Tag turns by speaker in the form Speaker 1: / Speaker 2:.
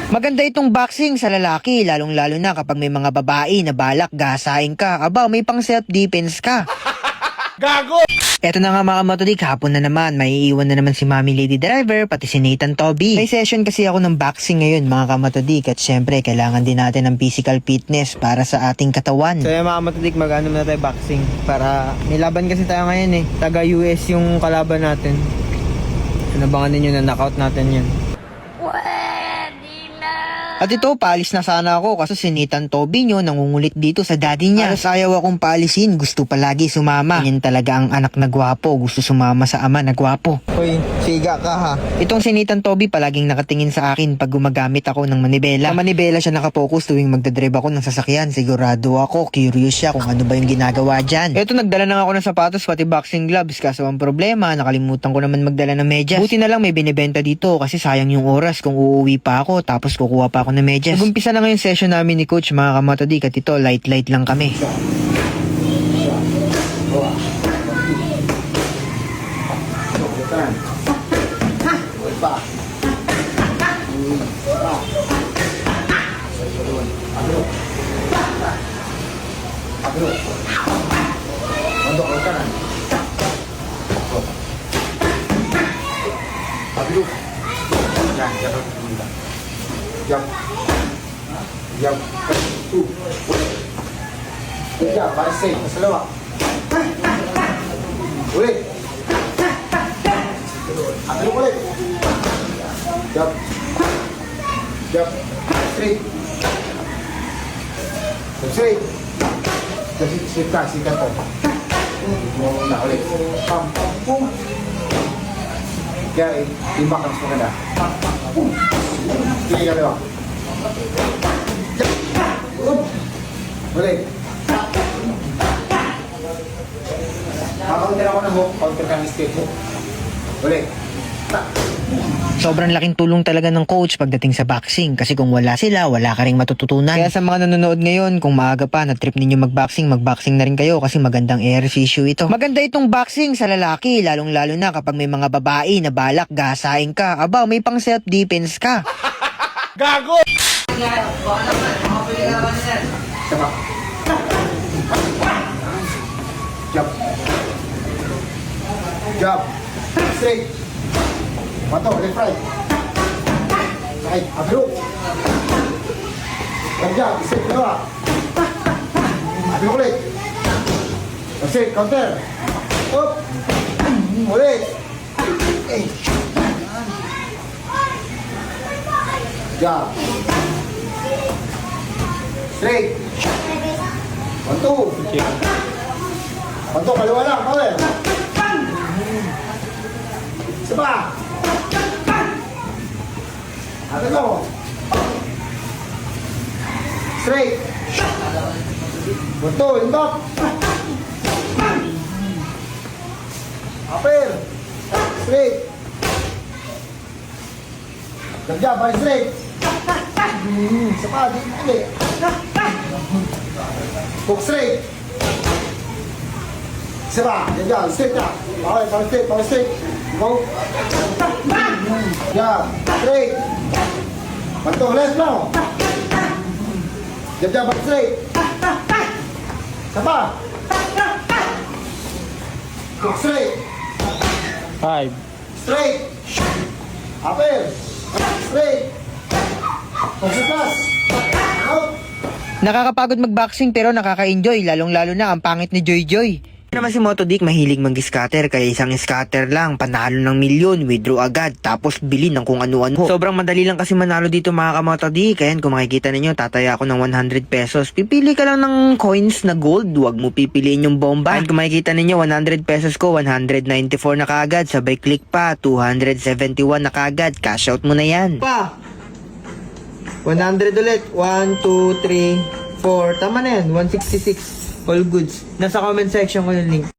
Speaker 1: Maganda itong boxing sa lalaki, lalong-lalo na kapag may mga babae na balak gasain ka. Aba, may pang self-defense ka.
Speaker 2: Gago!
Speaker 1: Eto na nga mga kamatodik, hapon na naman, maiiwan na naman si Mami Lady Driver, pati si Nathan Toby. May session kasi ako ng boxing ngayon mga kamatodik, at syempre kailangan din natin ng physical fitness para sa ating katawan.
Speaker 3: So mga kamatodik, mag-ano na tayo boxing para may laban kasi tayo ngayon taga US yung kalaban natin. Nabangan ninyo na knockout natin yun.
Speaker 1: At ito, paalis na sana ako kasi si Nathan Toby nyo nangungulit dito sa daddy niya. Alas ayaw akong paalisin, gusto palagi sumama. Yan talaga ang anak na gwapo, gusto sumama sa ama na gwapo.
Speaker 3: Uy, siga ka ha.
Speaker 1: Itong si Nathan Toby palaging nakatingin sa akin pag gumagamit ako ng manibela. Sa manibela siya nakapokus tuwing magdadrive ako ng sasakyan. Sigurado ako, curious siya kung ano ba yung ginagawa dyan. Ito, nagdala na ako ng sapatos pati boxing gloves, kaso ang problema, nakalimutan ko naman magdala ng medyas. Buti na lang may binibenta dito kasi sayang yung oras kung uuwi pa ako tapos kukuha pa ako ng medyas. Nag-umpisa na ngayon session namin ni Coach mga kamatodik, at ito light lang kami.
Speaker 2: Jump. Two. Good job. Balik safe. Sa lawa. Ulit. Atlo ulit. Jump. Jump. Straight. Jump straight. Straight ka. Sikat ka. Na ulit. Pam. Pam. Pum. Kaya timbak ang mas maganda. Pum. Sige ka diba? Ulit. Makauntir ako ng hook. Counter ka ng straight hook. Ulit.
Speaker 1: Sobrang laking tulong talaga ng coach pagdating sa boxing kasi kung wala sila, wala ka ring matututunan. Kaya sa mga nanonood ngayon, kung maaga pa na trip ninyo magboxing na rin kayo kasi magandang ehersisyo ito. Maganda itong boxing sa lalaki, lalong-lalo na kapag may mga babae na balak gasain ka. Aba, may pang self-defense ka.
Speaker 2: Gago! Sama. Jump. Jump. Straight. Pato, left right. Sakit, abro. Jump, straight, dalawa. Abro ulit. Straight, counter. Up. Ulit. Jump. Straight. 1, 2. 1, 2, kaliwa lang, power. Isa pa. Atin mo. Straight. 1, 2, indok. Upper. Straight. Gagya, balik straight. Isa pa, dito ulit. Hook straight. Isa pa, gagya, straight na. Power straight. Go. Jab, straight. Bantu, left now. Jab, balik straight. Isa pa. Hook straight.
Speaker 3: 5.
Speaker 2: Straight. Upper. Straight. Focus plus. Out.
Speaker 1: Nakakapagod magboxing pero nakaka-enjoy, lalong-lalo na ang pangit ni Joy Joy. Naman si Motodick mahilig mag-scatter, kaya isang scatter lang, panalo ng milyon, withdraw agad, tapos bili ng kung ano-ano. Sobrang madali lang kasi manalo dito mga kamotodick, kaya kung makikita ninyo, tataya ako ng 100 pesos. Pipili ka lang ng coins na gold, huwag mo pipiliin yung bomba. Kaya kung makikita ninyo, 100 pesos ko, 194 na kaagad, sabay click pa, 271 na kaagad, cash out mo na yan.
Speaker 3: Pa! 100 ulit. 1, 2, 3, 4. Tama na yan. 166. All goods. Nasa comment section ko yung link.